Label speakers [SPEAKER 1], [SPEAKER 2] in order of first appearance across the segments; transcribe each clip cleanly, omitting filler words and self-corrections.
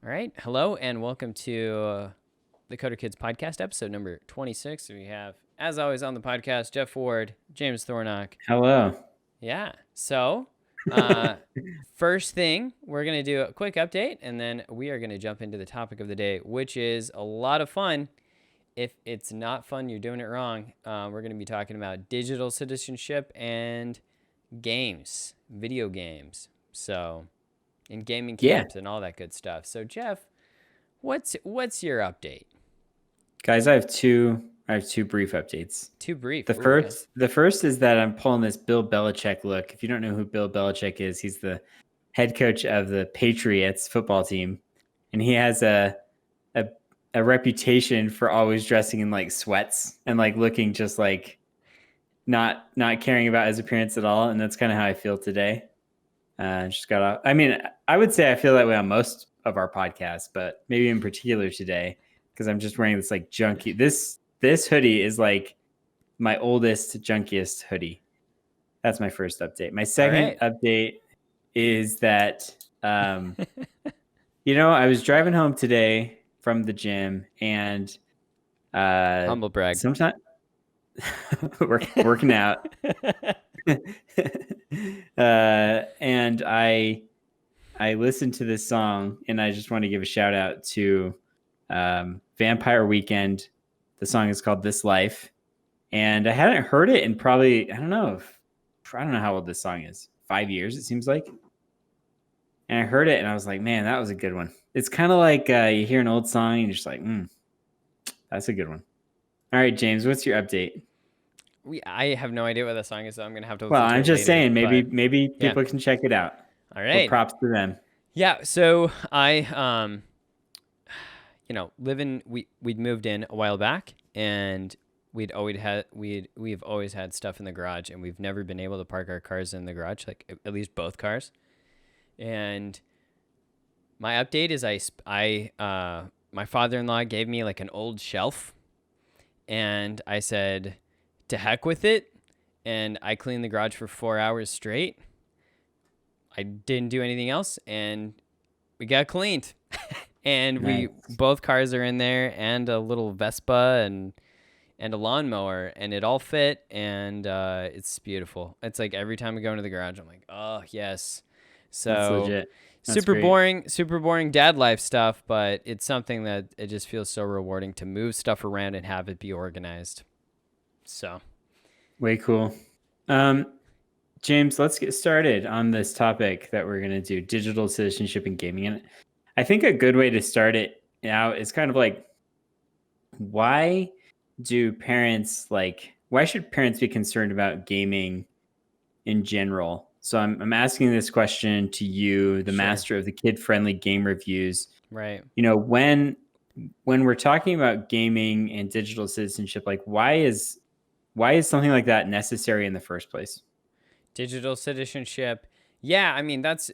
[SPEAKER 1] All right. Hello and welcome to the Coder Kids podcast, episode number 26. We have, as always, on the podcast, Jeff Ward, James Thornock.
[SPEAKER 2] Hello.
[SPEAKER 1] Yeah. So, first thing, we're going to do a quick update and then we are going to jump into the topic of the day, which is a lot of fun. If it's not fun, you're doing it wrong. We're going to be talking about digital citizenship and games, video games. So, in gaming camps and all that good stuff. So, Jeff, what's your update?
[SPEAKER 2] Guys, I have two brief updates.
[SPEAKER 1] Too brief.
[SPEAKER 2] The first is that I'm pulling this Bill Belichick look. If you don't know who Bill Belichick is, he's the head coach of the Patriots football team, and he has a reputation for always dressing in like sweats and like looking just like not caring about his appearance at all. And that's kind of how I feel today. Just got off. I mean, I would say I feel that way on most of our podcasts, but maybe in particular today because I'm just wearing this like junky. This hoodie is like my oldest, junkiest hoodie. That's my first update. My second update is that, I was driving home today from the gym and
[SPEAKER 1] humble brag.
[SPEAKER 2] Sometimes working out. And I listened to this song and I just want to give a shout out to Vampire Weekend. The song is called This Life. And I hadn't heard it in probably, I don't know how old this song is. 5 years, it seems like. And I heard it and I was like, man, that was a good one. It's kind of like you hear an old song and you're just like, that's a good one. All right, James, what's your update?
[SPEAKER 1] I have no idea what the song is, so I'm going to have to listen
[SPEAKER 2] Well,
[SPEAKER 1] to
[SPEAKER 2] I'm
[SPEAKER 1] it
[SPEAKER 2] just
[SPEAKER 1] later,
[SPEAKER 2] saying, maybe people can check it out.
[SPEAKER 1] All right.
[SPEAKER 2] Well, props to them.
[SPEAKER 1] Yeah, so I, we'd moved in a while back, and we've always had stuff in the garage, and we've never been able to park our cars in the garage, like at least both cars. And my update is my father-in-law gave me like an old shelf, and I said, to heck with it, and I cleaned the garage for 4 hours straight. I didn't do anything else, and we got cleaned. And
[SPEAKER 2] Nice.
[SPEAKER 1] both cars are in there, and a little Vespa and a lawnmower, and it all fit, and it's beautiful. It's like every time we go into the garage, I'm like, oh yes. So
[SPEAKER 2] that's legit. That's
[SPEAKER 1] super boring dad life stuff, but it's something that it just feels so rewarding to move stuff around and have it be organized. So
[SPEAKER 2] way cool. James, let's get started on this topic that we're going to do, digital citizenship and gaming. And I think a good way to start it out is kind of like, why should parents be concerned about gaming in general? So I'm asking this question to you, the master of the kid-friendly game reviews.
[SPEAKER 1] Right.
[SPEAKER 2] When we're talking about gaming and digital citizenship, like why is something like that necessary in the first place?
[SPEAKER 1] Digital citizenship. Yeah, I mean that's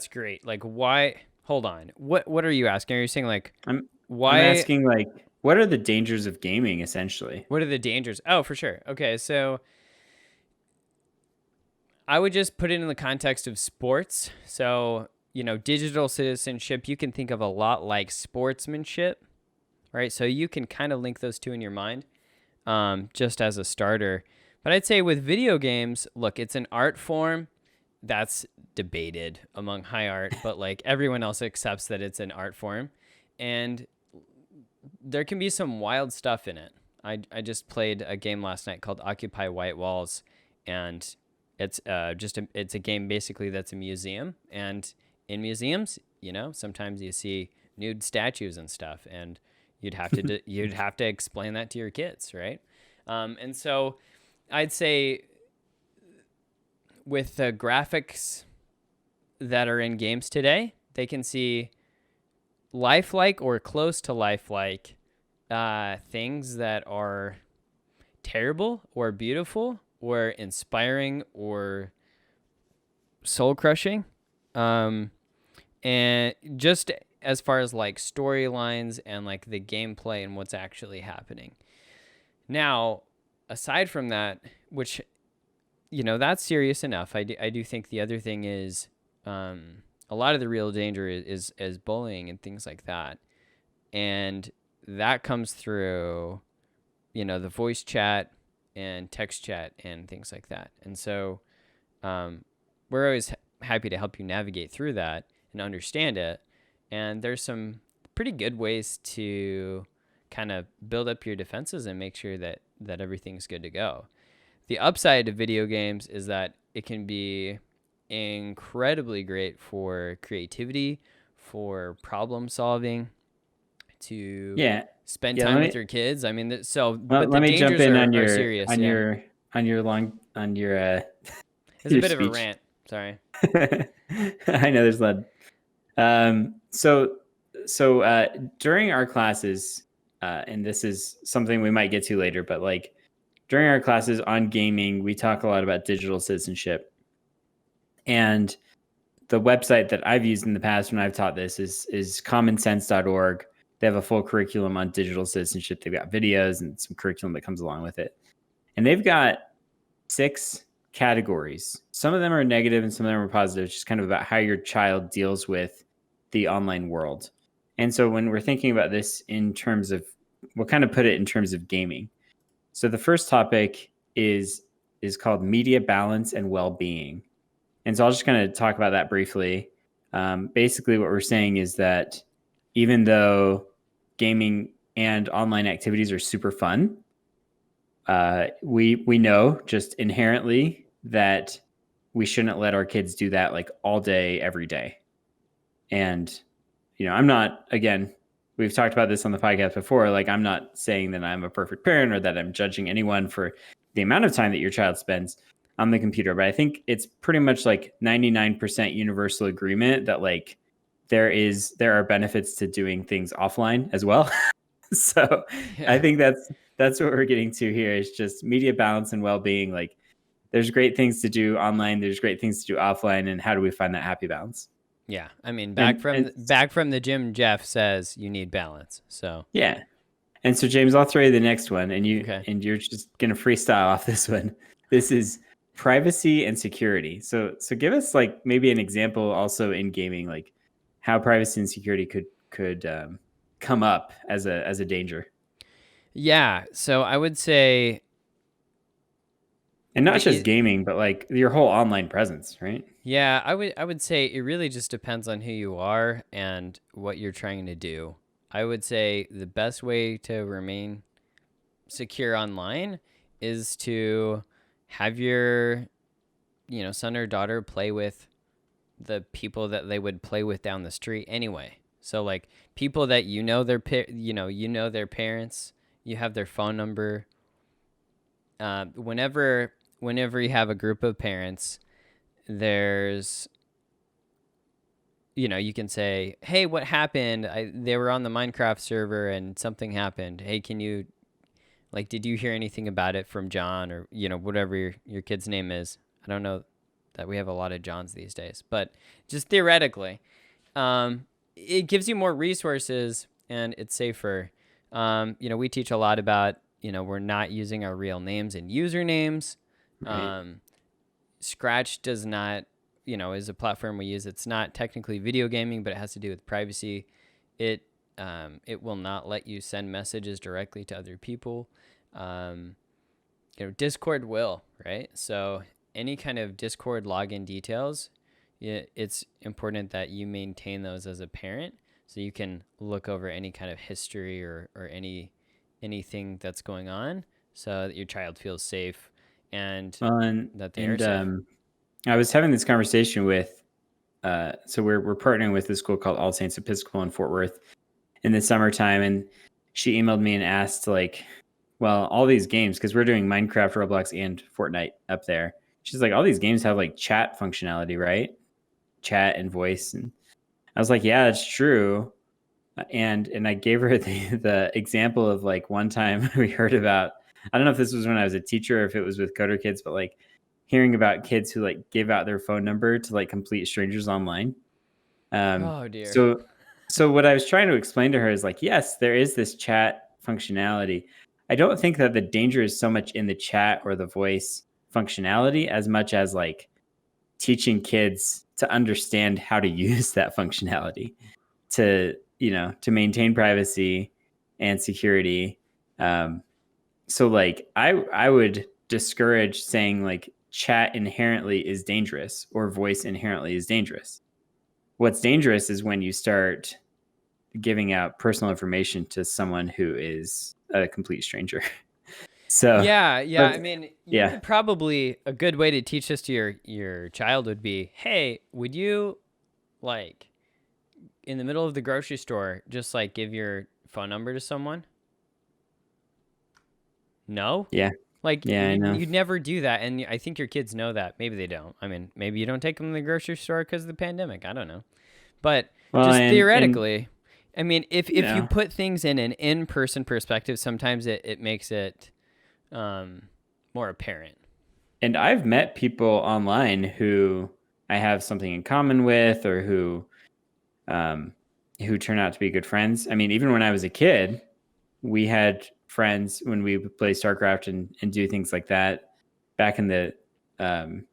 [SPEAKER 1] great. Like why? Hold on. What are you asking? Are you saying like
[SPEAKER 2] I'm asking like what are the dangers of gaming essentially?
[SPEAKER 1] What are the dangers? Oh, for sure. Okay, so I would just put it in the context of sports. So, digital citizenship, you can think of a lot like sportsmanship, right? So you can kind of link those two in your mind, just as a starter. But I'd say with video games, look, it's an art form that's debated among high art, but like everyone else accepts that it's an art form. And there can be some wild stuff in it. I just played a game last night called Occupy White Walls, and it's it's a game basically that's a museum. And in museums, sometimes you see nude statues and stuff, and you'd have to explain that to your kids, right? And so I'd say with the graphics that are in games today, they can see lifelike or close to lifelike things that are terrible or beautiful or inspiring or soul crushing. And just as far as like storylines and like the gameplay and what's actually happening. Now, aside from that, which, that's serious enough. I do think the other thing is a a lot of the real danger is bullying and things like that. And that comes through, the voice chat and text chat and things like that. And so um, we're always happy to help you navigate through that and understand it. And there's some pretty good ways to kind of build up your defenses and make sure that everything's good to go. The upside of video games is that it can be incredibly great for creativity, for problem solving, to
[SPEAKER 2] Yeah.
[SPEAKER 1] spend
[SPEAKER 2] Yeah.
[SPEAKER 1] time with your kids. I mean, so but the
[SPEAKER 2] Let me jump
[SPEAKER 1] dangers
[SPEAKER 2] in
[SPEAKER 1] are serious. Yeah,
[SPEAKER 2] on your long on your
[SPEAKER 1] it's a
[SPEAKER 2] your
[SPEAKER 1] bit of a
[SPEAKER 2] speech.
[SPEAKER 1] rant. Sorry.
[SPEAKER 2] I know there's a lot. So during our classes, and this is something we might get to later, but like during our classes on gaming, we talk a lot about digital citizenship. And the website that I've used in the past when I've taught this is commonsense.org. They have a full curriculum on digital citizenship. They've got videos and some curriculum that comes along with it. And they've got 6 categories. Some of them are negative and some of them are positive, just kind of about how your child deals with the online world. And so when we're thinking about this in terms of, we'll kind of put it in terms of gaming. So the first topic is called media balance and well-being. And so I'll just kind of talk about that briefly. Basically, what we're saying is that even though gaming and online activities are super fun, we know just inherently that we shouldn't let our kids do that like all day, every day. And I'm not, again, we've talked about this on the podcast before. Like, I'm not saying that I'm a perfect parent or that I'm judging anyone for the amount of time that your child spends on the computer, but I think it's pretty much like 99% universal agreement that like there are benefits to doing things offline as well. So I
[SPEAKER 1] Yeah.
[SPEAKER 2] think that's what we're getting to here is just media balance and well-being. Like there's great things to do online, there's great things to do offline, and how do we find that happy balance?
[SPEAKER 1] Yeah. I mean,
[SPEAKER 2] And
[SPEAKER 1] back from the gym, Jeff says you need balance. So
[SPEAKER 2] yeah. And so James, I'll throw you the next one
[SPEAKER 1] okay.
[SPEAKER 2] and you're just gonna freestyle off this one. This is privacy and security. So give us like maybe an example also in gaming, like how privacy and security could come up as a danger.
[SPEAKER 1] Yeah. So I would say
[SPEAKER 2] And not just
[SPEAKER 1] the
[SPEAKER 2] gaming, but like your whole online presence, right?
[SPEAKER 1] yeah, I would say it really just depends on who you are and what you're trying to do. I would say the best way to remain secure online is to have your son or daughter play with the people that they would play with down the street anyway. So like people that their parents, you have their phone number. Whenever you have a group of parents, there's you can say, "Hey, what happened? They were on the Minecraft server and something happened. Hey, can you like did you hear anything about it from John or whatever your kid's name is?" I don't know that we have a lot of Johns these days, but just theoretically, it gives you more resources and it's safer. We teach a lot about we're not using our real names and usernames.
[SPEAKER 2] Right.
[SPEAKER 1] Um, Scratch does not, is a platform we use. It's not technically video gaming, but it has to do with privacy. It it will not let you send messages directly to other people. Um, Discord will, right? So any kind of Discord login details, it's important that you maintain those as a parent, so you can look over any kind of history or anything that's going on, so that your child feels safe and
[SPEAKER 2] Well,
[SPEAKER 1] that they are
[SPEAKER 2] and
[SPEAKER 1] safe.
[SPEAKER 2] I was having this conversation with so we're partnering with a school called All Saints Episcopal in Fort Worth in the summertime, and she emailed me and asked like, well, all these games, because we're doing Minecraft, Roblox, and Fortnite up there. She's like, all these games have like chat functionality, right? Chat and voice. And I was like, yeah, that's true. And I gave her the example of like one time we heard about, I don't know if this was when I was a teacher or if it was with Coder Kids, but like hearing about kids who like give out their phone number to like complete strangers online. Um,
[SPEAKER 1] Oh dear.
[SPEAKER 2] so, so what I was trying to explain to her is like, yes, there is this chat functionality. I don't think that the danger is so much in the chat or the voice functionality as much as like teaching kids to understand how to use that functionality to, to maintain privacy and security. So like I would discourage saying like chat inherently is dangerous or voice inherently is dangerous. What's dangerous is when you start giving out personal information to someone who is a complete stranger. So,
[SPEAKER 1] Yeah. I mean, you
[SPEAKER 2] yeah,
[SPEAKER 1] could probably, a good way to teach this to your child would be, hey, would you like in the middle of the grocery store just like give your phone number to someone? No?
[SPEAKER 2] yeah,
[SPEAKER 1] Like
[SPEAKER 2] yeah, I know.
[SPEAKER 1] you'd never do that, and I think your kids know that. Maybe they don't. I mean, maybe you don't take them to the grocery store because of the pandemic. I don't know, but
[SPEAKER 2] Well,
[SPEAKER 1] just
[SPEAKER 2] and
[SPEAKER 1] theoretically, I mean, if you put things in an in-person perspective, sometimes it makes it more apparent.
[SPEAKER 2] and I've met people online who I have something in common with, or um, who turn out to be good friends. I mean, even when I was a kid, we had friends when we would play StarCraft and do things like that back in the, um,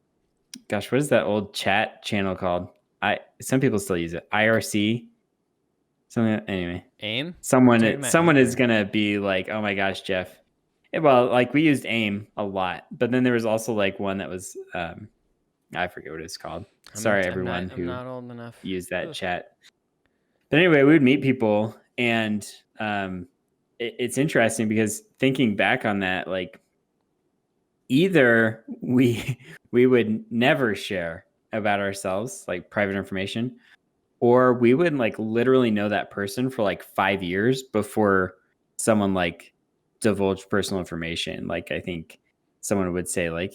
[SPEAKER 2] gosh, what is that old chat channel called? Some people still use it. IRC, something. Anyway,
[SPEAKER 1] AIM? Talking about
[SPEAKER 2] someone
[SPEAKER 1] AIM
[SPEAKER 2] is
[SPEAKER 1] or
[SPEAKER 2] gonna be like, oh my gosh, Jeff. Well, like we used AIM a lot, but then there was also like one that was, I forget what it's called. Sorry, everyone
[SPEAKER 1] I'm
[SPEAKER 2] who
[SPEAKER 1] not old enough.
[SPEAKER 2] used that
[SPEAKER 1] Ugh.
[SPEAKER 2] chat. But anyway, we would meet people, and it's interesting because thinking back on that, like either we would never share about ourselves, like private information, or we would like literally know that person for like 5 years before someone like divulged personal information. Like I think someone would say like,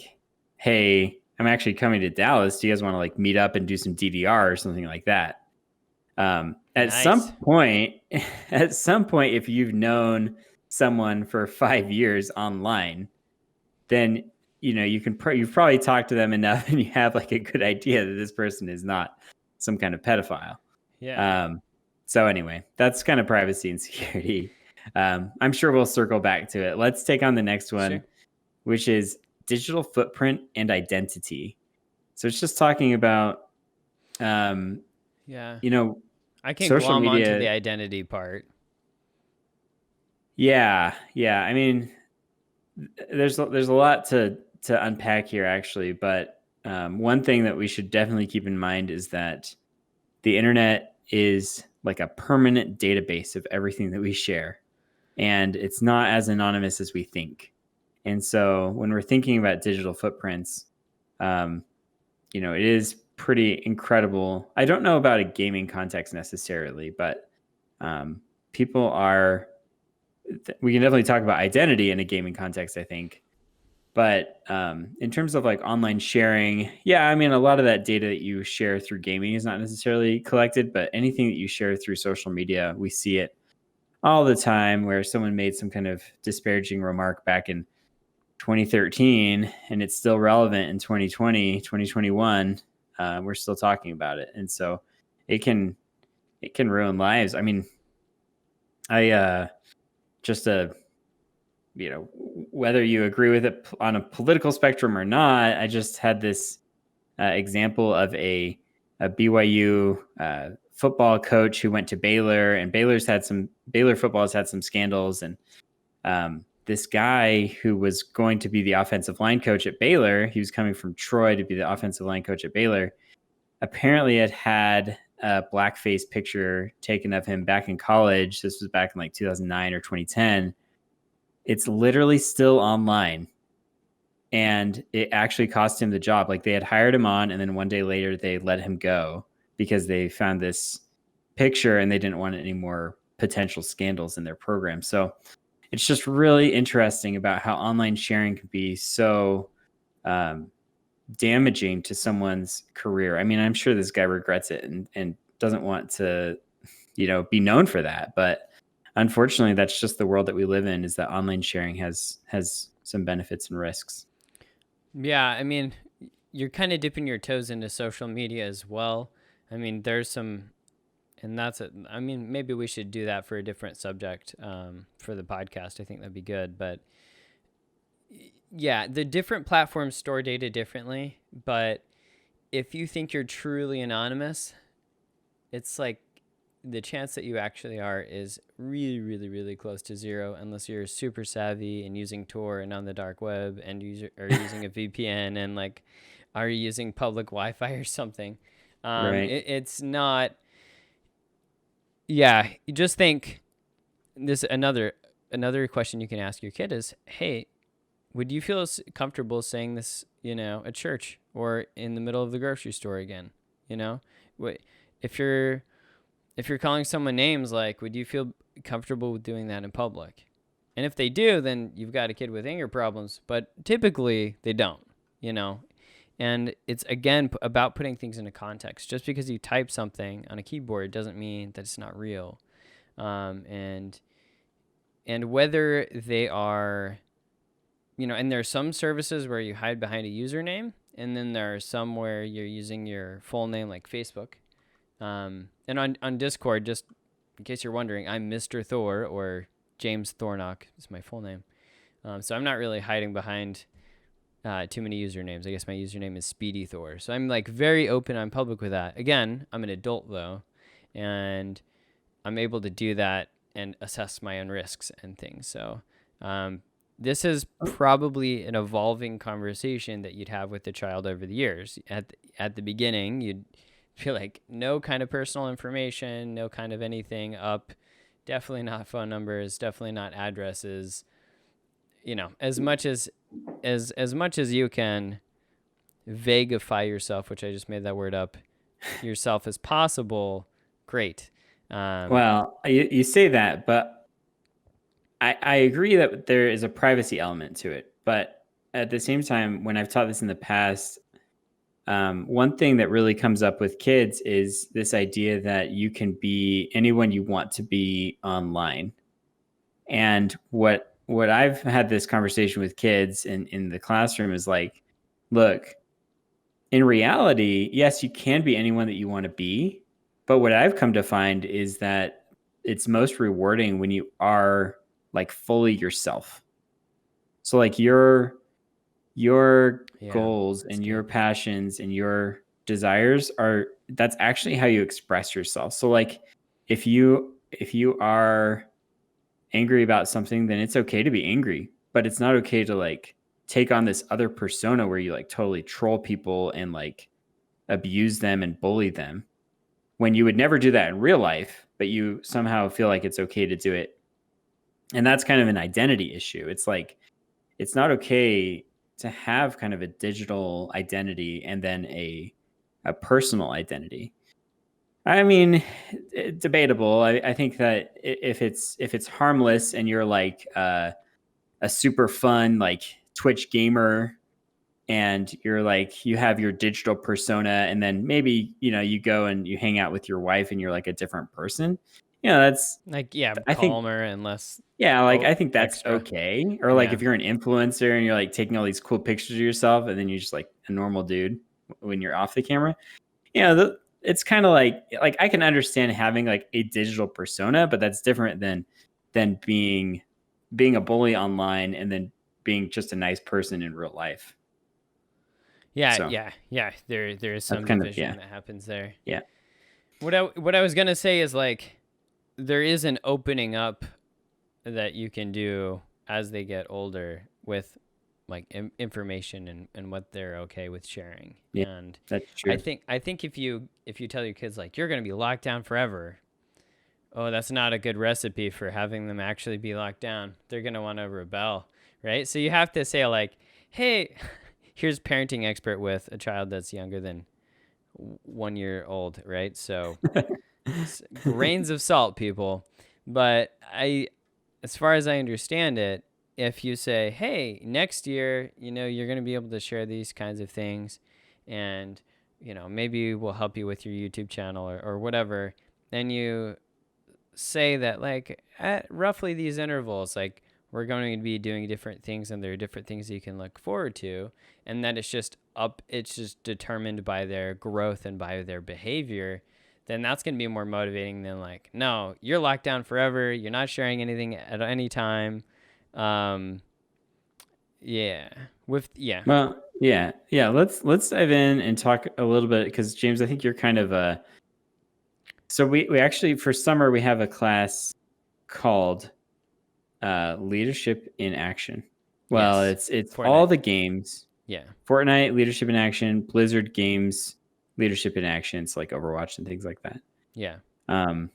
[SPEAKER 2] hey, I'm actually coming to Dallas, do you guys want to like meet up and do some DDR or something like that? At
[SPEAKER 1] Nice.
[SPEAKER 2] some point if you've known someone for 5 years online, then you've probably talked to them enough and you have like a good idea that this person is not some kind of pedophile.
[SPEAKER 1] Yeah.
[SPEAKER 2] So anyway, that's kind of privacy and security. I'm sure we'll circle back to it. Let's take on the next
[SPEAKER 1] Sure.
[SPEAKER 2] one, which is digital footprint and identity. So it's just talking about, um,
[SPEAKER 1] Yeah.
[SPEAKER 2] you know,
[SPEAKER 1] I can
[SPEAKER 2] social
[SPEAKER 1] glom onto
[SPEAKER 2] media.
[SPEAKER 1] the identity part.
[SPEAKER 2] Yeah. I mean, there's a lot to unpack here actually, but one thing that we should definitely keep in mind is that the internet is like a permanent database of everything that we share, and it's not as anonymous as we think. And so when we're thinking about digital footprints, um, it is pretty incredible. I don't know about a gaming context necessarily, but people are we can definitely talk about identity in a gaming context, I think. But in terms of like online sharing, yeah, I mean, a lot of that data that you share through gaming is not necessarily collected, but anything that you share through social media, we see it all the time where someone made some kind of disparaging remark back in 2013 and it's still relevant in 2020, 2021. We're still talking about it. And so it can ruin lives. I mean, I just a whether you agree with it on a political spectrum or not, I just had this example of a BYU football coach who went to Baylor, and Baylor football has had some scandals, and this guy who was going to be the offensive line coach at Baylor, he was coming from Troy to be the offensive line coach at Baylor, apparently had a blackface picture taken of him back in college. This was back in like 2009 or 2010. It's literally still online, and it actually cost him the job. Like they had hired him on, and then one day later they let him go because they found this picture and they didn't want any more potential scandals in their program. So it's just really interesting about how online sharing can be so damaging to someone's career. I mean, I'm sure this guy regrets it and doesn't want to, be known for that. But unfortunately, that's just the world that we live in, is that online sharing has some benefits and risks.
[SPEAKER 1] Yeah, I mean, you're kind of dipping your toes into social media as well. I mean, there's some, and that's it. I mean, maybe we should do that for a different subject for the podcast. I think that'd be good. But yeah, the different platforms store data differently, but if you think you're truly anonymous, it's like the chance that you actually are is really, really, really close to zero, unless you're super savvy and using Tor and on the dark web and are using a VPN and like are using public Wi-Fi or something.
[SPEAKER 2] Right.
[SPEAKER 1] It's not. Yeah, you just think this another question you can ask your kid is, hey, would you feel comfortable saying this, at church or in the middle of the grocery store again? You know, what if you're calling someone names, like, would you feel comfortable with doing that in public? And if they do, then you've got a kid with anger problems. But typically, they don't. You know, and it's again about putting things into context. Just because you type something on a keyboard doesn't mean that it's not real. And whether they are, and there are some services where you hide behind a username, and then there are some where you're using your full name, like Facebook. And on Discord, just in case you're wondering, I'm Mr. Thor, or James Thornock is my full name. So I'm not really hiding behind too many usernames. I guess my username is Speedy Thor. So I'm like very open on public with that. Again, I'm an adult though, and I'm able to do that and assess my own risks and things. So this is probably an evolving conversation that you'd have with the child over the years. At the beginning, you'd feel like no kind of personal information, no kind of anything up. Definitely not phone numbers, definitely not addresses. As much as you can vagueify yourself, which I just made that word up, yourself as possible, great.
[SPEAKER 2] Well, you say that, but I agree that there is a privacy element to it. But at the same time, when I've taught this in the past, one thing that really comes up with kids is this idea that you can be anyone you want to be online. And what I've had this conversation with kids in the classroom is like, look, in reality, yes, you can be anyone that you want to be. But what I've come to find is that it's most rewarding when you are like fully yourself. So like your goals and your passions and your desires that's actually how you express yourself. So like if you are angry about something, then it's okay to be angry, but it's not okay to like take on this other persona where you like totally troll people and like abuse them and bully them when you would never do that in real life, but you somehow feel like it's okay to do it. And that's kind of an identity issue. It's like, it's not okay to have kind of a digital identity and then a personal identity. I mean, debatable. I think that if it's harmless and you're like a super fun like Twitch gamer and you're like you have your digital persona and then maybe you go and you hang out with your wife and you're like a different person, that's
[SPEAKER 1] like
[SPEAKER 2] I think
[SPEAKER 1] calmer and less
[SPEAKER 2] I think that's
[SPEAKER 1] extra.
[SPEAKER 2] okay. Or like if you're an influencer and you're like taking all these cool pictures of yourself and then you're just like a normal dude when you're off the camera, it's kind of like I can understand having like a digital persona, but that's different than being a bully online and then being just a nice person in real life.
[SPEAKER 1] Yeah,
[SPEAKER 2] So
[SPEAKER 1] yeah. There is some
[SPEAKER 2] kind of
[SPEAKER 1] division that happens there.
[SPEAKER 2] Yeah.
[SPEAKER 1] What I was gonna say is like there is an opening up that you can do as they get older with like information and what they're okay with sharing.
[SPEAKER 2] Yeah,
[SPEAKER 1] And
[SPEAKER 2] that's true.
[SPEAKER 1] I think if you tell your kids like you're gonna be locked down forever, oh, that's not a good recipe for having them actually be locked down. They're gonna want to rebel, right? So you have to say like, hey, here's parenting expert with a child that's younger than 1 year old, right? So grains of salt, people. But as far as I understand it, if you say, hey, next year, you're going to be able to share these kinds of things and, maybe we'll help you with your YouTube channel or whatever. Then you say that like at roughly these intervals, like we're going to be doing different things and there are different things you can look forward to. And that it's just determined by their growth and by their behavior. Then that's going to be more motivating than like, no, you're locked down forever. You're not sharing anything at any time. Yeah.
[SPEAKER 2] Well, Yeah. Let's dive in and talk a little bit, because James, I think you're kind of so we actually, for summer, we have a class called Leadership in Action. Well,
[SPEAKER 1] Yes.
[SPEAKER 2] it's all
[SPEAKER 1] Fortnite.
[SPEAKER 2] the games:
[SPEAKER 1] Yeah.
[SPEAKER 2] Fortnite Leadership in Action, Blizzard Games Leadership in Action. It's like Overwatch and things like that.
[SPEAKER 1] Yeah.
[SPEAKER 2] Um,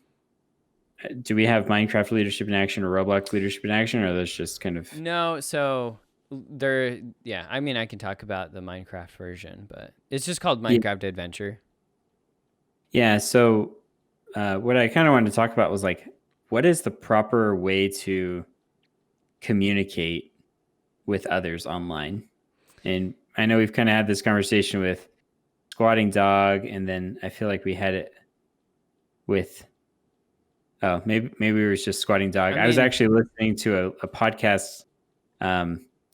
[SPEAKER 2] do we have Minecraft Leadership in Action or Roblox Leadership in Action, or are those just kind of?
[SPEAKER 1] No, so there, yeah, I mean, I can talk about the Minecraft version, but it's just called
[SPEAKER 2] Yeah,
[SPEAKER 1] Minecraft Adventure.
[SPEAKER 2] yeah. So what I kind of wanted to talk about was like, what is the proper way to communicate with others online? And I know we've kind of had this conversation with Squatting Dog, and then I feel like we had it with, oh, maybe it was just Squatting Dog.
[SPEAKER 1] I
[SPEAKER 2] I was
[SPEAKER 1] mean,
[SPEAKER 2] actually listening to a podcast.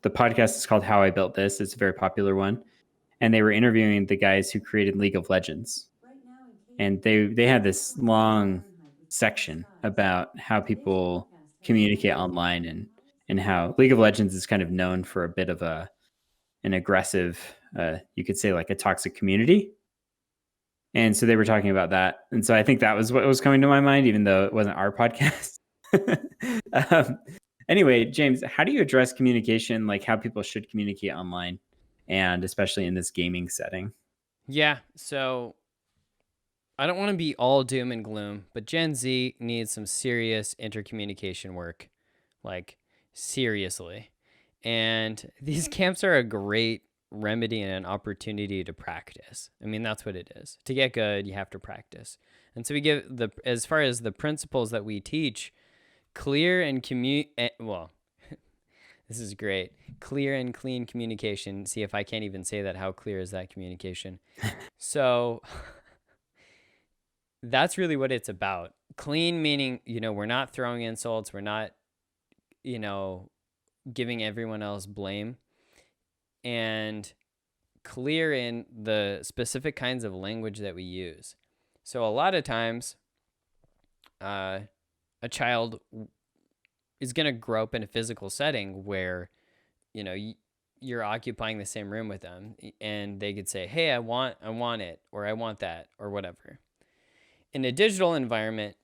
[SPEAKER 2] The podcast is called How I Built This. It's a very popular one, and they were interviewing the guys who created League of Legends, and they had this long section about how people communicate online, and how League of Legends is kind of known for a bit of an aggressive, you could say like a toxic community. And so they were talking about that. And so I think that was what was coming to my mind, even though it wasn't our podcast. um, anyway, James, how do you address communication, like how people should communicate online, and especially in this gaming setting?
[SPEAKER 1] yeah, so I don't want to be all doom and gloom, but Gen Z needs some serious intercommunication work, like seriously. And these camps are a great remedy and an opportunity to practice. I mean, that's what it is. To get good, you have to practice. And so we give the, as far as the principles that we teach, clear and well, this is great. Clear and clean communication. See if I can't even say that. How clear is that communication? So that's really what it's about. Clean meaning, we're not throwing insults, we're not, you know, giving everyone else blame, and clear in the specific kinds of language that we use. So a lot of times, a child is going to grow up in a physical setting where, you're occupying the same room with them, and they could say, "Hey, I want it," or "I want that," or whatever. In a digital environment,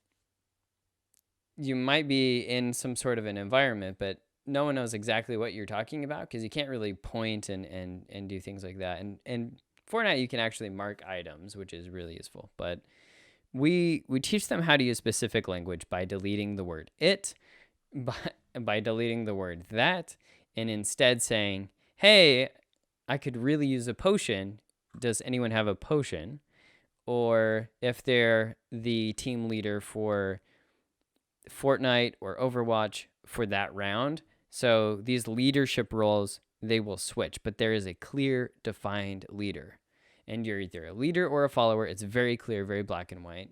[SPEAKER 1] you might be in some sort of an environment, but no one knows exactly what you're talking about because you can't really point and do things like that. And Fortnite, you can actually mark items, which is really useful. But we teach them how to use specific language by deleting the word it, by deleting the word that, and instead saying, "Hey, I could really use a potion. Does anyone have a potion?" Or if they're the team leader for Fortnite or Overwatch for that round. So these leadership roles, they will switch, but there is a clear, defined leader. And you're either a leader or a follower. It's very clear, very black and white.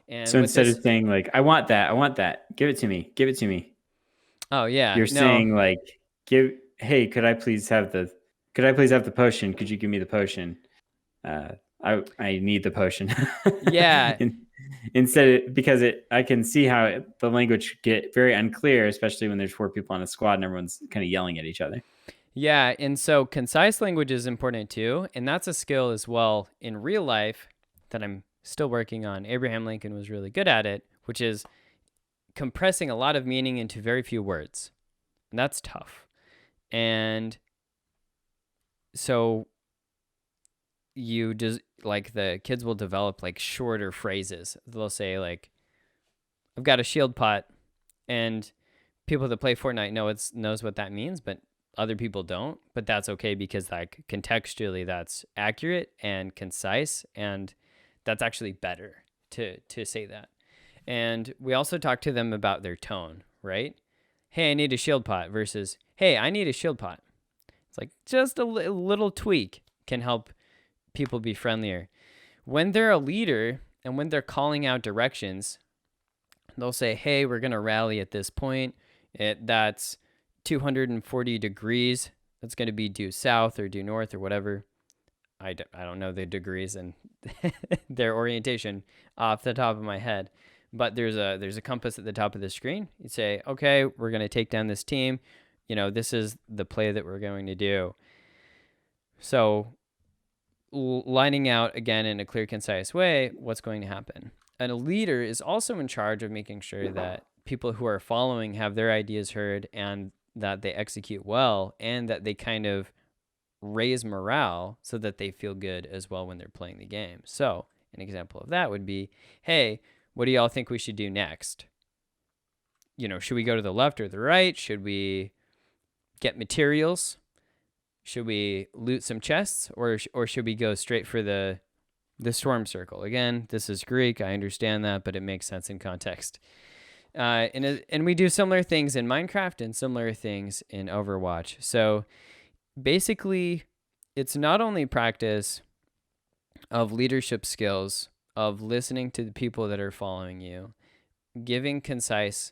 [SPEAKER 1] And
[SPEAKER 2] So
[SPEAKER 1] with
[SPEAKER 2] instead of
[SPEAKER 1] this,
[SPEAKER 2] saying like, I want that, give it to me, give it to me,
[SPEAKER 1] oh, yeah,
[SPEAKER 2] you're
[SPEAKER 1] no,
[SPEAKER 2] saying like, hey, could I please have the potion? Could you give me the potion? Uh, I need the potion.
[SPEAKER 1] yeah,
[SPEAKER 2] Because I can see how the language get very unclear, especially when there's four people on a squad and everyone's kind of yelling at each other.
[SPEAKER 1] yeah. And so concise language is important too. And that's a skill as well in real life that I'm still working on. Abraham Lincoln was really good at it, which is compressing a lot of meaning into very few words. And that's tough. And so you just like the kids will develop like shorter phrases. They'll say like, "I've got a shield pot," and people that play Fortnite knows what that means, but other people don't. But that's okay because like contextually, that's accurate and concise, and that's actually better to say that. And we also talk to them about their tone, right? "Hey, I need a shield pot" versus "Hey, I need a shield pot." It's like just a little tweak can help people be friendlier. When they're a leader and when they're calling out directions, they'll say, "Hey, we're going to rally at this point. That's 240 degrees. That's going to be due south or due north or whatever." I don't know the degrees and their orientation off the top of my head. But there's a compass at the top of the screen. You say, "Okay, we're going to take down this team. This is the play that we're going to do." So lining out again in a clear, concise way what's going to happen. And a leader is also in charge of making sure that people who are following have their ideas heard and that they execute well and that they kind of raise morale so that they feel good as well when they're playing the game. So, an example of that would be, hey, what do y'all think we should do next? Should we go to the left or the right? Should we get materials? Should we loot some chests, or should we go straight for the storm circle? Again, this is Greek. I understand that, but it makes sense in context. And we do similar things in Minecraft and similar things in Overwatch. So basically, it's not only practice of leadership skills, of listening to the people that are following you, giving concise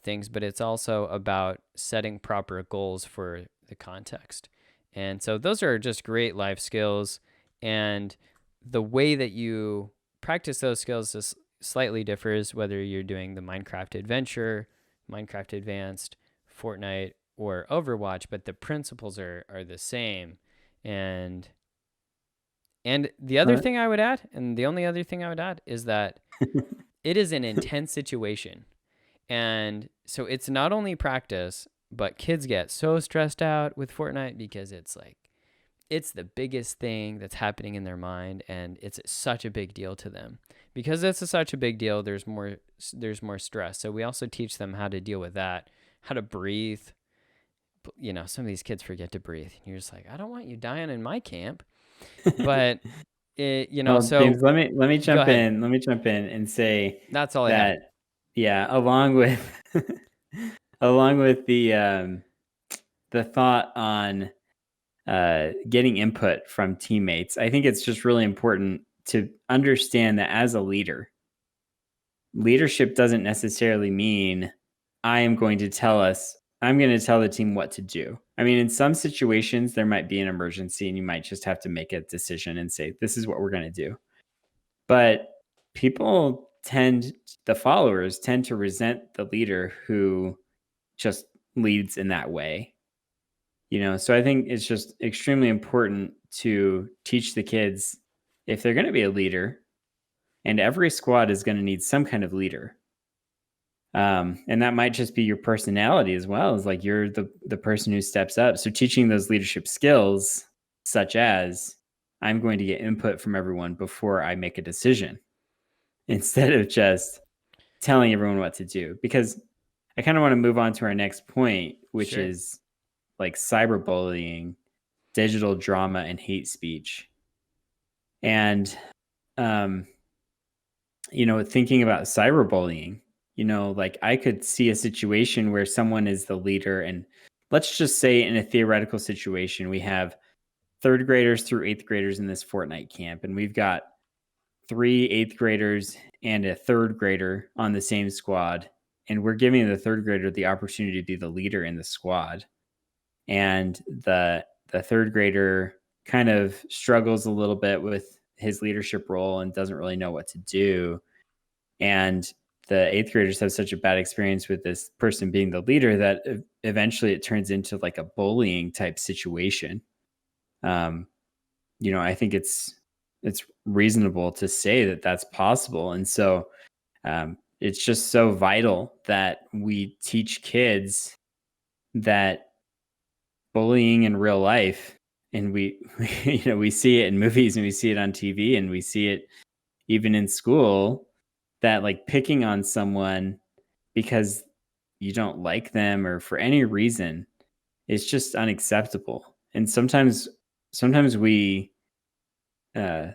[SPEAKER 1] things, but it's also about setting proper goals for the context. And so those are just great life skills. And the way that you practice those skills is slightly differs whether you're doing the Minecraft Adventure, Minecraft Advanced, Fortnite, or Overwatch, but the principles are the same. And the other thing I would add, and the only other thing I would add, is that it is an intense situation. And so it's not only practice, but kids get so stressed out with Fortnite because it's the biggest thing that's happening in their mind, and it's such a big deal to them. Because it's such a big deal, there's more stress. So we also teach them how to deal with that, how to breathe. Some of these kids forget to breathe. And you're just like, I don't want you dying in my camp. But
[SPEAKER 2] Well,
[SPEAKER 1] so
[SPEAKER 2] James, let me
[SPEAKER 1] go
[SPEAKER 2] jump
[SPEAKER 1] ahead.
[SPEAKER 2] in. Let me jump in and say
[SPEAKER 1] That's all I had.
[SPEAKER 2] that, yeah, along with along with the thought on getting input from teammates, I think it's just really important to understand that as a leader, leadership doesn't necessarily mean I'm going to tell the team what to do. I mean, in some situations, there might be an emergency and you might just have to make a decision and say, this is what we're going to do. But the followers tend to resent the leader who just leads in that way. So I think it's just extremely important to teach the kids, if they're going to be a leader, and every squad is going to need some kind of leader. And that might just be your personality as well, as like you're the person who steps up. So teaching those leadership skills, such as I'm going to get input from everyone before I make a decision, instead of just telling everyone what to do. Because I kind of want to move on to our next point, which
[SPEAKER 1] Sure.
[SPEAKER 2] is like cyberbullying, digital drama, and hate speech. And thinking about cyberbullying, like I could see a situation where someone is the leader, and let's just say in a theoretical situation, we have third graders through eighth graders in this Fortnite camp, and we've got 3 8th graders and a third grader on the same squad. And we're giving the third grader the opportunity to be the leader in the squad. And the third grader kind of struggles a little bit with his leadership role and doesn't really know what to do. And the eighth graders have such a bad experience with this person being the leader that eventually it turns into like a bullying type situation. I think it's reasonable to say that that's possible. And so it's just so vital that we teach kids that bullying in real life, and we see it in movies and we see it on TV and we see it even in school, that like picking on someone because you don't like them or for any reason is just unacceptable. And sometimes uh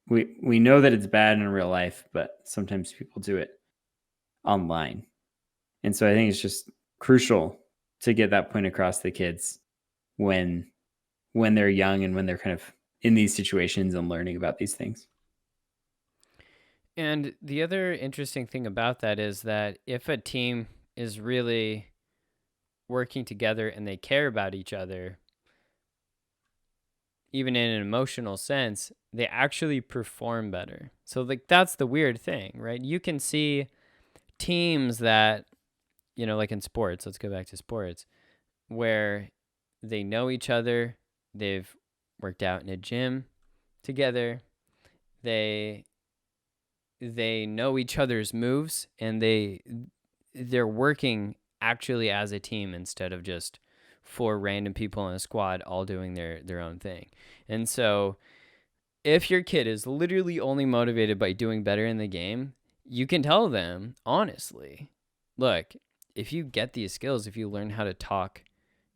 [SPEAKER 2] we know that it's bad in real life, but sometimes people do it online. And so I think it's just crucial to get that point across to the kids when they're young and when they're kind of in these situations and learning about these things.
[SPEAKER 1] And the other interesting thing about that is that if a team is really working together and they care about each other, even in an emotional sense, they actually perform better. So that's the weird thing, right? You can see teams that, like in sports, let's go back to sports, where they know each other, they've worked out in a gym together. They know each other's moves, and they're working actually as a team instead of just 4 random people in a squad all doing their own thing. And so if your kid is literally only motivated by doing better in the game, you can tell them honestly, look, if you get these skills, if you learn how to talk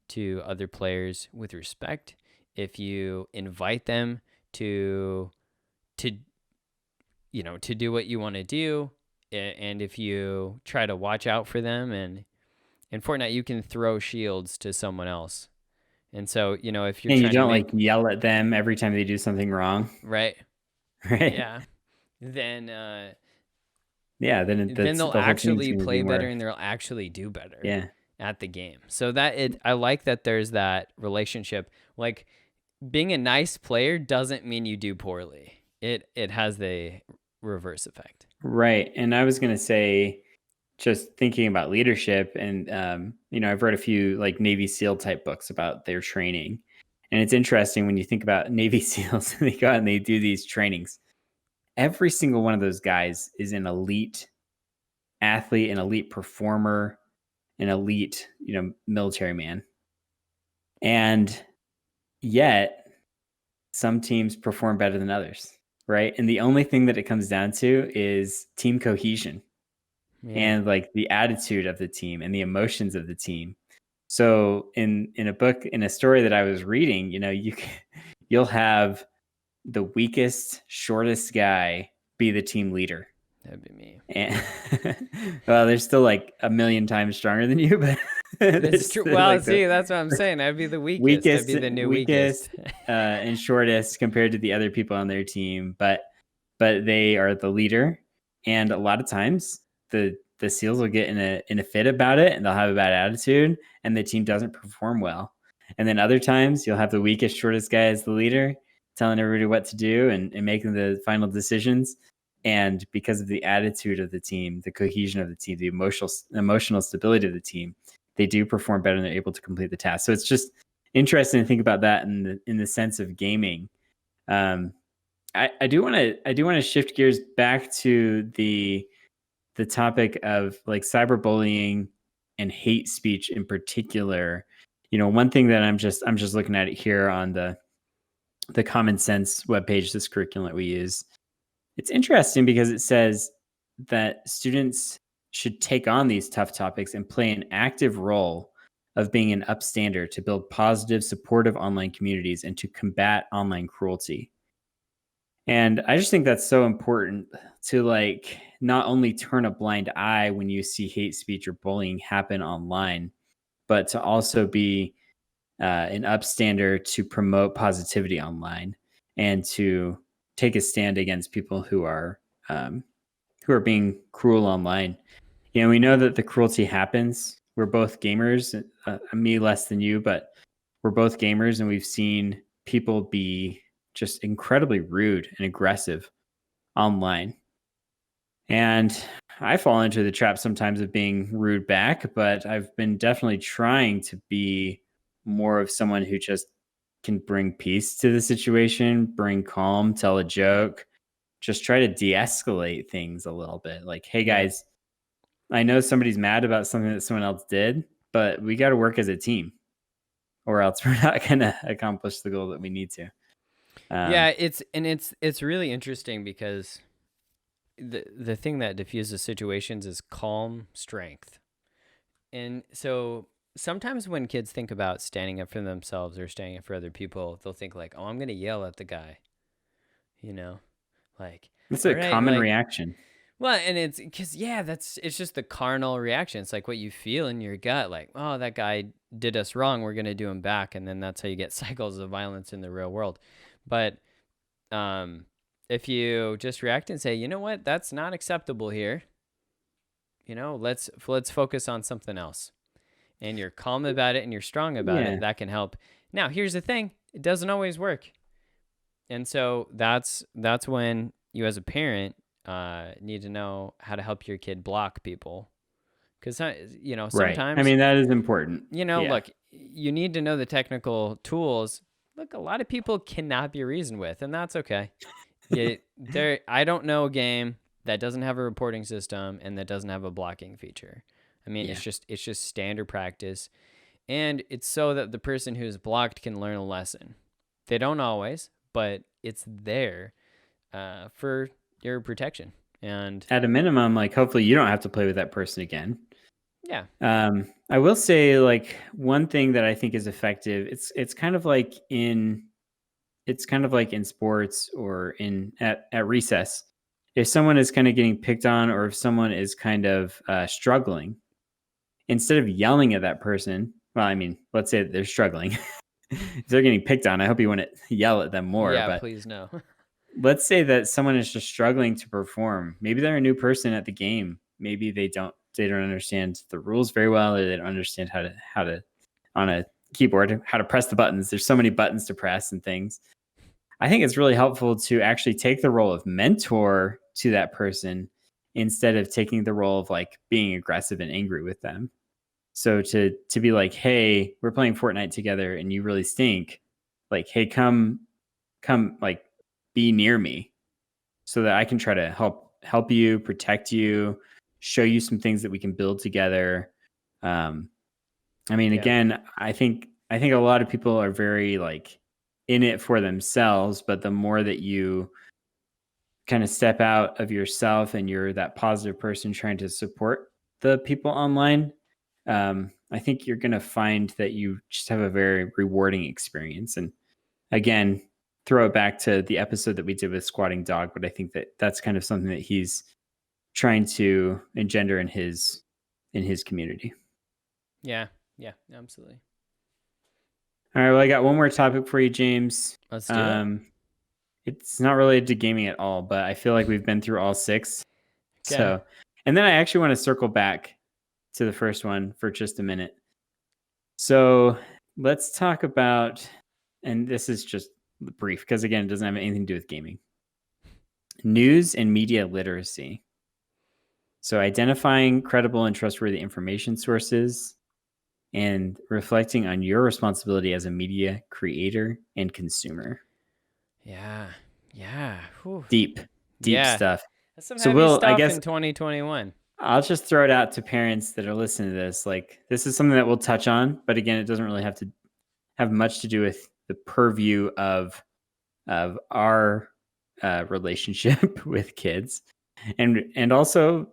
[SPEAKER 1] to other players with respect, if you invite them to to do what you want to do, and if you try to watch out for them, and in Fortnite you can throw shields to someone else. And so, if you're
[SPEAKER 2] And you
[SPEAKER 1] trying to
[SPEAKER 2] don't
[SPEAKER 1] make
[SPEAKER 2] like yell at them every time they do something wrong,
[SPEAKER 1] right,
[SPEAKER 2] right?
[SPEAKER 1] yeah, then
[SPEAKER 2] Yeah,
[SPEAKER 1] then
[SPEAKER 2] that's
[SPEAKER 1] they'll
[SPEAKER 2] the whole team's
[SPEAKER 1] actually
[SPEAKER 2] going to
[SPEAKER 1] play
[SPEAKER 2] be
[SPEAKER 1] better,
[SPEAKER 2] more.
[SPEAKER 1] and they'll actually do better
[SPEAKER 2] Yeah,
[SPEAKER 1] at the game. So I like that there's that relationship. Like, being a nice player doesn't mean you do poorly. It has the reverse effect.
[SPEAKER 2] right. And I was going to say, just thinking about leadership, and I've read a few like Navy SEAL type books about their training, and it's interesting when you think about Navy SEALs. They go out and they do these trainings. Every single one of those guys is an elite athlete, an elite performer, an elite, military man. And yet some teams perform better than others, right? And the only thing that it comes down to is team cohesion
[SPEAKER 1] Yeah.
[SPEAKER 2] and like the attitude of the team and the emotions of the team. So in a book, in a story that I was reading, you'll have the weakest, shortest guy be the team leader.
[SPEAKER 1] That'd be me.
[SPEAKER 2] And well, they're still like a million times stronger than you, but
[SPEAKER 1] That's true.
[SPEAKER 2] they're
[SPEAKER 1] Well,
[SPEAKER 2] like the
[SPEAKER 1] see, that's what I'm saying. I'd be the weakest. I'd
[SPEAKER 2] weakest,
[SPEAKER 1] be the new weakest.
[SPEAKER 2] and shortest compared to the other people on their team. But they are the leader, and a lot of times the SEALs will get in a fit about it, and they'll have a bad attitude, and the team doesn't perform well. And then other times you'll have the weakest, shortest guy as the leader, telling everybody what to do and making the final decisions. And because of the attitude of the team, the cohesion of the team, the emotional stability of the team, they do perform better and they're able to complete the task. So it's just interesting to think about that in the sense of gaming. I do want to shift gears back to the topic of like cyberbullying and hate speech in particular. One thing that I'm just looking at it here on the Common Sense webpage, this curriculum that we use. It's interesting because it says that students should take on these tough topics and play an active role of being an upstander to build positive, supportive online communities and to combat online cruelty. And I just think that's so important to like not only turn a blind eye when you see hate speech or bullying happen online, but to also be an upstander to promote positivity online and to take a stand against people who are being cruel online. We know that the cruelty happens. We're both gamers, me less than you, but we're both gamers, and we've seen people be just incredibly rude and aggressive online. And I fall into the trap sometimes of being rude back, but I've been definitely trying to be more of someone who just can bring peace to the situation, bring calm, tell a joke, just try to de-escalate things a little bit. Like, hey
[SPEAKER 1] Yeah.
[SPEAKER 2] guys, I know somebody's mad about something that someone else did, but we got to work as a team or else we're not going to accomplish the goal that we need to.
[SPEAKER 1] Yeah, it's really interesting because the thing that diffuses situations is calm strength. And so sometimes when kids think about standing up for themselves or standing up for other people, they'll think like, "Oh, I'm going to yell at the guy." You know? Like,
[SPEAKER 2] That's
[SPEAKER 1] "All
[SPEAKER 2] a
[SPEAKER 1] right,
[SPEAKER 2] common
[SPEAKER 1] like."
[SPEAKER 2] reaction.
[SPEAKER 1] Well, and it's because, yeah, it's just the carnal reaction. It's like what you feel in your gut, like, "Oh, that guy did us wrong. We're going to do him back." And then that's how you get cycles of violence in the real world. But if you just react and say, "You know what? That's not acceptable here. Let's focus on something else." And you're calm about it and you're strong about
[SPEAKER 2] Yeah.
[SPEAKER 1] it, that can help. Now, here's the thing. It doesn't always work. And so that's when you as a parent need to know how to help your kid block people. Because,
[SPEAKER 2] Right. I
[SPEAKER 1] sometimes,
[SPEAKER 2] mean, that is important. Yeah.
[SPEAKER 1] look, you need to know the technical tools look, a lot of people cannot be reasoned with, and that's okay. I don't know a game that doesn't have a reporting system and that doesn't have a blocking feature. I mean,
[SPEAKER 2] Yeah.
[SPEAKER 1] it's just standard practice, and it's so that the person who's blocked can learn a lesson. They don't always, but it's there for your protection. And
[SPEAKER 2] At a minimum, like hopefully you don't have to play with that person again.
[SPEAKER 1] yeah,
[SPEAKER 2] I will say like one thing that I think is effective. It's kind of like in sports or at recess. If someone is kind of getting picked on, or if someone is kind of struggling, instead of yelling at that person, well, I mean, let's say that they're struggling. If they're getting picked on, I hope you want to yell at them more.
[SPEAKER 1] yeah,
[SPEAKER 2] But
[SPEAKER 1] please no.
[SPEAKER 2] let's say that someone is just struggling to perform. Maybe they're a new person at the game. Maybe they don't understand the rules very well, or they don't understand how to on a keyboard, how to press the buttons. There's so many buttons to press and things. I think it's really helpful to actually take the role of mentor to that person instead of taking the role of like being aggressive and angry with them. So to be like, hey, we're playing Fortnite together and you really stink. Like, hey, come like be near me so that I can try to help you, protect you, show you some things that we can build together. I mean,
[SPEAKER 1] Yeah,
[SPEAKER 2] again, I think a lot of people are very like in it for themselves, but the more that you kind of step out of yourself and you're that positive person trying to support the people online, I think you're going to find that you just have a very rewarding experience. And again, throw it back to the episode that we did with Squatting Dog, but I think that that's kind of something that he's trying to engender in his community.
[SPEAKER 1] yeah, yeah, absolutely.
[SPEAKER 2] All right, well, I got one more topic for you, James.
[SPEAKER 1] Let's do it.
[SPEAKER 2] Um, it's not related to gaming at all, but I feel like we've been through all six.
[SPEAKER 1] Okay.
[SPEAKER 2] So, and then I actually want to circle back to the first one for just a minute. So let's talk about, and this is just brief because again, it doesn't have anything to do with gaming. News and media literacy. So identifying credible and trustworthy information sources and reflecting on your responsibility as a media creator and consumer.
[SPEAKER 1] Yeah, yeah, whew.
[SPEAKER 2] Deep, deep
[SPEAKER 1] Yeah.
[SPEAKER 2] stuff.
[SPEAKER 1] That's some
[SPEAKER 2] So
[SPEAKER 1] heavy
[SPEAKER 2] Will, I
[SPEAKER 1] stuff
[SPEAKER 2] guess
[SPEAKER 1] in 2021.
[SPEAKER 2] I'll just throw it out to parents that are listening to this. Like, this is something that we'll touch on, but again, it doesn't really have much to do with the purview of our relationship with kids, and also,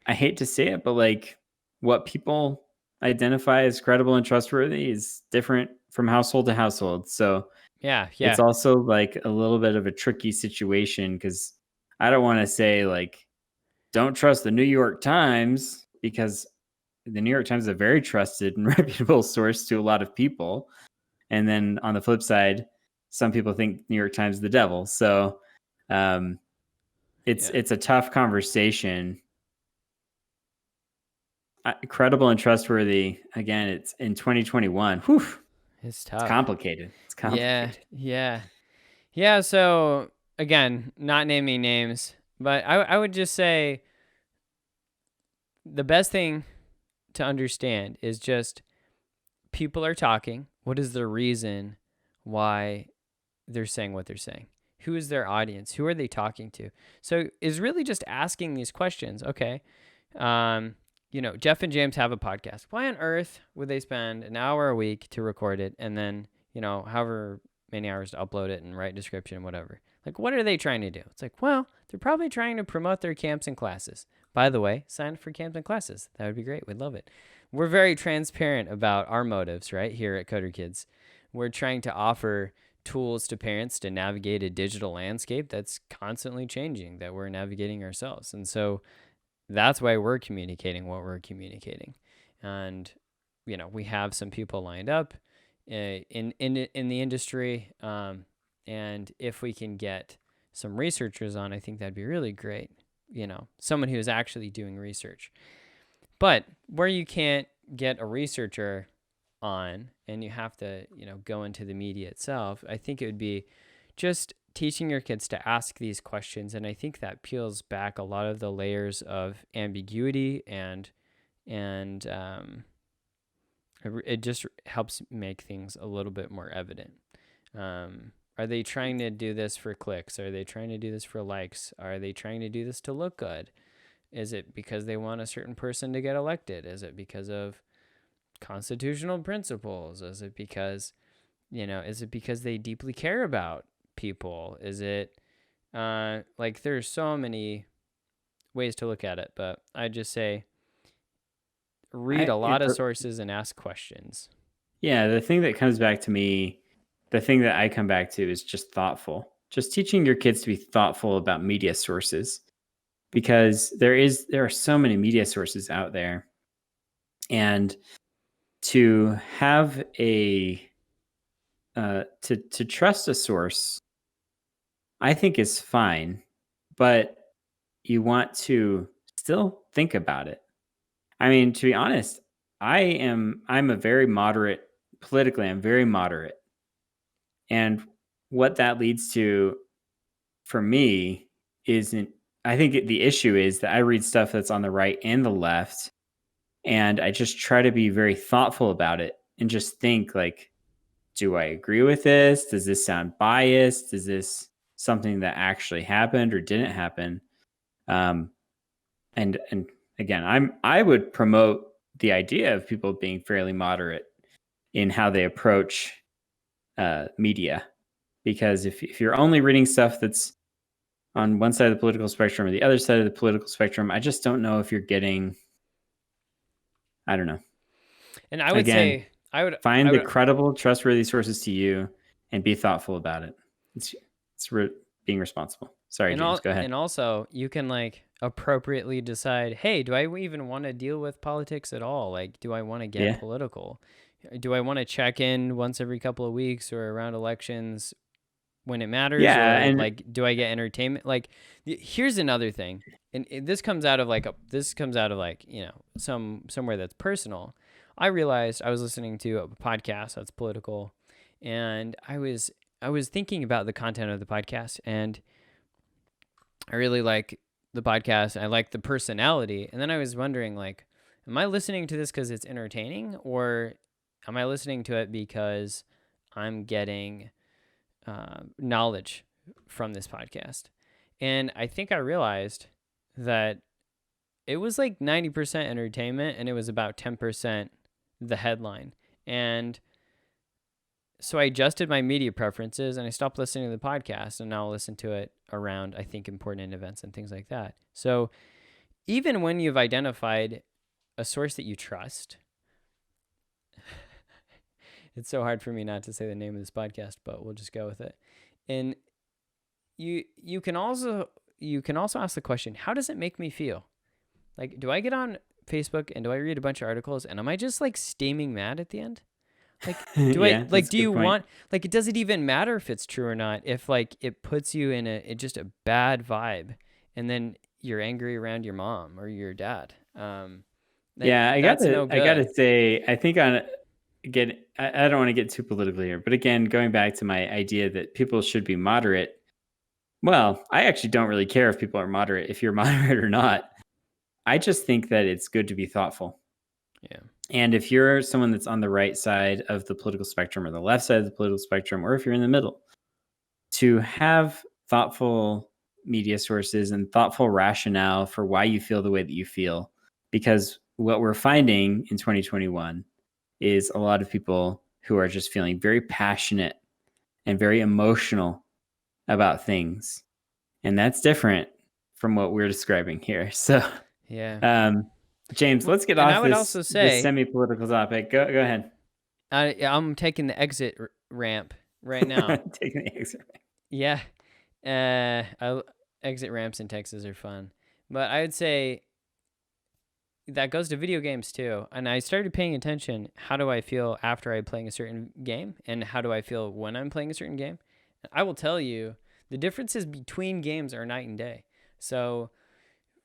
[SPEAKER 2] I hate to say it, but like what people identify as credible and trustworthy is different from household to household. So
[SPEAKER 1] Yeah,
[SPEAKER 2] it's
[SPEAKER 1] yeah,
[SPEAKER 2] also like a little bit of a tricky situation because I don't want to say like don't trust the New York Times because the New York Times is a very trusted and reputable source to a lot of people. And then on the flip side, some people think New York Times is the devil. So um, it's
[SPEAKER 1] yeah.
[SPEAKER 2] it's a tough conversation. Credible and trustworthy. Again, it's in 2021. Whew,
[SPEAKER 1] It's
[SPEAKER 2] it's
[SPEAKER 1] tough.
[SPEAKER 2] complicated. It's
[SPEAKER 1] Yeah,
[SPEAKER 2] complicated.
[SPEAKER 1] yeah, yeah. So again, not naming names, but I would just say the best thing to understand is just people are talking. What is the reason why they're saying what they're saying? Who is their audience? Who are they talking to? So is really just asking these questions. Okay, um, Jeff and James have a podcast. Why on earth would they spend an hour a week to record it and then however many hours to upload it and write description and whatever? Like, what are they trying to do? It's like, well, they're probably trying to promote their camps and classes. By the way, sign up for camps and classes. That would be great. We'd love it. We're very transparent about our motives, right, here at Coder Kids. We're trying to offer tools to parents to navigate a digital landscape that's constantly changing, that we're navigating ourselves. And so that's why we're communicating what we're communicating. And, we have some people lined up in the industry. And if we can get some researchers on, I think that'd be really great. Someone who is actually doing research. But where you can't get a researcher on and you have to, go into the media itself, I think it would be just teaching your kids to ask these questions. And I think that peels back a lot of the layers of ambiguity and it just helps make things a little bit more evident. Are they trying to do this for clicks? Are they trying to do this for likes? Are they trying to do this to look good? Is it because they want a certain person to get elected? Is it because of constitutional principles? Is it because, is it because they deeply care about people? Is it like there's so many ways to look at it, but I just say read a lot of sources and ask questions.
[SPEAKER 2] Yeah, the thing that comes back to me, the thing that I come back to is just thoughtful. Just teaching your kids to be thoughtful about media sources, because there are so many media sources out there, and to have to trust a source, I think is fine, but you want to still think about it. I mean, to be honest, I'm a very moderate politically. I'm very moderate, and what that leads to for me isn't. I think the issue is that I read stuff that's on the right and the left, and I just try to be very thoughtful about it and just think like, do I agree with this? Does this sound biased? Is this something that actually happened or didn't happen? Um, and again, I would promote the idea of people being fairly moderate in how they approach media, because if you're only reading stuff that's on one side of the political spectrum or the other side of the political spectrum, I just don't know if you're getting. I don't know.
[SPEAKER 1] And I would
[SPEAKER 2] Again,
[SPEAKER 1] say I
[SPEAKER 2] find the
[SPEAKER 1] would
[SPEAKER 2] credible, trustworthy sources to you, and be thoughtful about it. It's being responsible. Sorry, James. Go ahead.
[SPEAKER 1] and also you can like appropriately decide, hey, do I even want to deal with politics at all? Like, do I want to get
[SPEAKER 2] Yeah.
[SPEAKER 1] political? Do I want to check in once every couple of weeks or around elections when it matters,
[SPEAKER 2] Yeah,
[SPEAKER 1] or
[SPEAKER 2] and
[SPEAKER 1] like do I get entertainment? Like, here's another thing, and this comes out of like somewhere that's personal. I realized I was listening to a podcast that's political, and I was thinking about the content of the podcast, and I really like the podcast. I like the personality, and then I was wondering, like, am I listening to this because it's entertaining, or am I listening to it because I'm getting knowledge from this podcast? And I think I realized that it was like 90% entertainment and it was about 10% the headline. And so I adjusted my media preferences and I stopped listening to the podcast, and now I'll listen to it around, I think, important events and things like that. So even when you've identified a source that you trust, it's so hard for me not to say the name of this podcast, but we'll just go with it. And you can also ask the question, how does it make me feel? Like, do I get on Facebook and do I read a bunch of articles and am I just like steaming mad at the end? Like,
[SPEAKER 2] yeah, that's a
[SPEAKER 1] do you
[SPEAKER 2] good point.
[SPEAKER 1] want, like, does it even matter if it's true or not? If like it puts you in just a bad vibe, and then you're angry around your mom or your dad, then
[SPEAKER 2] Yeah,
[SPEAKER 1] that's no
[SPEAKER 2] I gotta
[SPEAKER 1] good.
[SPEAKER 2] say, I think I don't want to get too political here, but again, going back to my idea that people should be moderate. Well, I actually don't really care if people are moderate, if you're moderate or not. I just think that it's good to be thoughtful.
[SPEAKER 1] Yeah.
[SPEAKER 2] And if you're someone that's on the right side of the political spectrum or the left side of the political spectrum, or if you're in the middle, to have thoughtful media sources and thoughtful rationale for why you feel the way that you feel. Because what we're finding in 2021 is a lot of people who are just feeling very passionate and very emotional about things. And that's different from what we're describing here. So,
[SPEAKER 1] Yeah.
[SPEAKER 2] James, let's get
[SPEAKER 1] And I
[SPEAKER 2] off
[SPEAKER 1] would also
[SPEAKER 2] this
[SPEAKER 1] say,
[SPEAKER 2] semi-political topic. Go ahead.
[SPEAKER 1] I'm taking the exit ramp right now.
[SPEAKER 2] Taking the exit.
[SPEAKER 1] Yeah. Exit ramps in Texas are fun. But I would say that goes to video games too. And I started paying attention. How do I feel after I'm playing a certain game? And how do I feel when I'm playing a certain game? I will tell you, the differences between games are night and day. So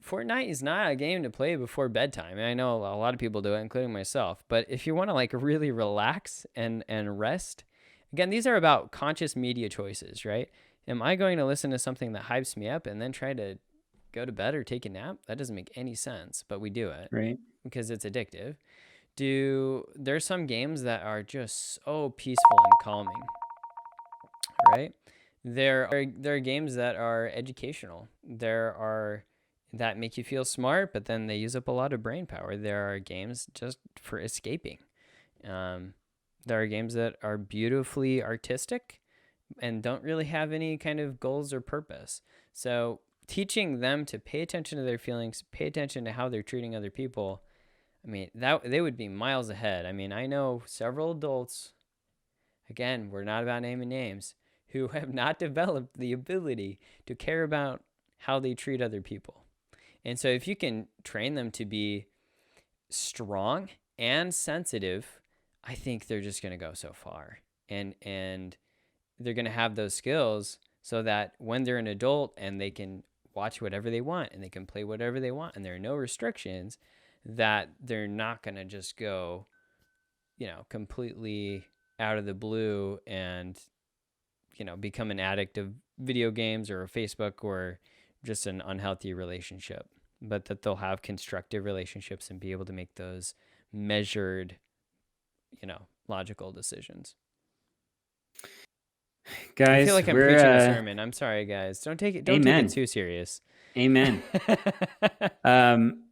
[SPEAKER 1] Fortnite is not a game to play before bedtime. And I know a lot of people do it, including myself. But if you want to like really relax and rest, again, these are about conscious media choices, right? Am I going to listen to something that hypes me up and then try to go to bed or take a nap? That doesn't make any sense, but we do it
[SPEAKER 2] Right.
[SPEAKER 1] because it's addictive. There's some games that are just so peaceful and calming. right? There are games that are educational. There are that make you feel smart, but then they use up a lot of brain power. There are games just for escaping. Um, there are games that are beautifully artistic and don't really have any kind of goals or purpose. So teaching them to pay attention to their feelings, pay attention to how they're treating other people. I mean, that they would be miles ahead. I mean, I know several adults, again, we're not about naming names, who have not developed the ability to care about how they treat other people. And so if you can train them to be strong and sensitive, I think they're just going to go so far. And they're going to have those skills so that when they're an adult and they can watch whatever they want and they can play whatever they want and there are no restrictions, that they're not going to just go, completely out of the blue and, become an addict of video games or Facebook or just an unhealthy relationship, but that they'll have constructive relationships and be able to make those measured, logical decisions. I feel
[SPEAKER 2] Guys,
[SPEAKER 1] like I'm
[SPEAKER 2] we're
[SPEAKER 1] preaching a sermon. I'm sorry, guys. Don't take it too serious.
[SPEAKER 2] Amen. um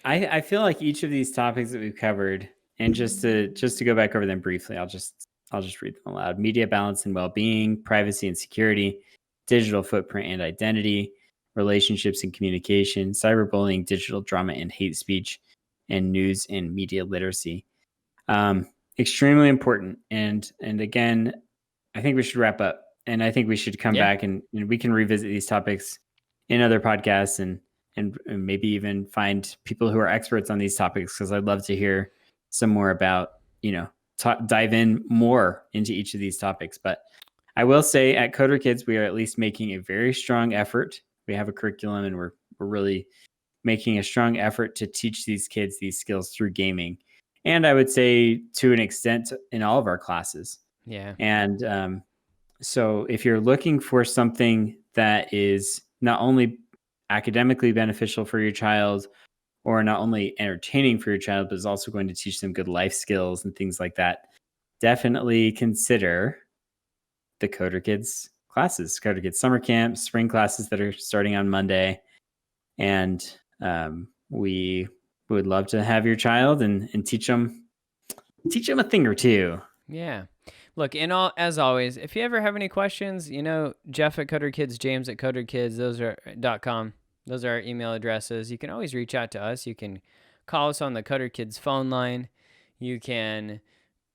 [SPEAKER 2] I feel like each of these topics that we've covered, and just to go back over them briefly, I'll just read them aloud. Media balance and well-being, privacy and security, digital footprint and identity, relationships and communication, cyberbullying, digital drama and hate speech, and news and media literacy. Extremely important. And again, I think we should wrap up, and I think we should come back and we can revisit these topics in other podcasts and maybe even find people who are experts on these topics, because I'd love to hear some more about, dive in more into each of these topics. But I will say at Coder Kids, we are at least making a very strong effort. We have a curriculum and we're really making a strong effort to teach these kids these skills through gaming. And I would say to an extent in all of our classes.
[SPEAKER 1] Yeah.
[SPEAKER 2] And so if you're looking for something that is not only academically beneficial for your child or not only entertaining for your child, but is also going to teach them good life skills and things like that, definitely consider the Coder Kids classes, Coder Kids summer camp, spring classes that are starting on Monday. And we would love to have your child and teach them a thing or two.
[SPEAKER 1] Yeah. Look, as always, if you ever have any questions, Jeff at Coder Kids, James at Coder Kids, .com. Those are our email addresses. You can always reach out to us. You can call us on the Coder Kids phone line. You can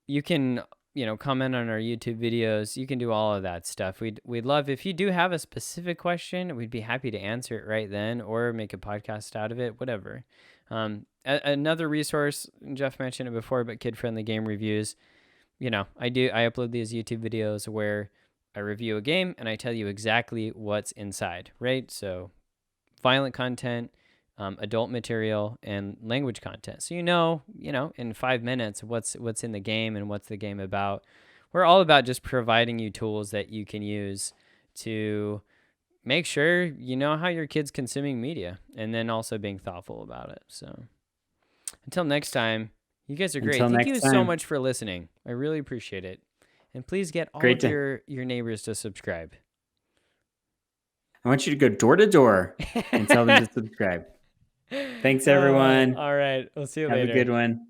[SPEAKER 1] comment on our YouTube videos. You can do all of that stuff. We'd love, if you do have a specific question, we'd be happy to answer it right then or make a podcast out of it, whatever. Another resource, Jeff mentioned it before, but kid-friendly game reviews. I upload these YouTube videos where I review a game and I tell you exactly what's inside, right? So violent content, adult material, and language content. So in 5 minutes what's in the game and what's the game about. We're all about just providing you tools that you can use to make sure you know how your kid's consuming media, and then also being thoughtful about it. So until next time, you guys are great. Thank you so much for listening. I really appreciate it. And please get all of your neighbors to subscribe.
[SPEAKER 2] I want you to go door to door and tell them to subscribe. Thanks, everyone.
[SPEAKER 1] All right. We'll see you later.
[SPEAKER 2] Have a good one.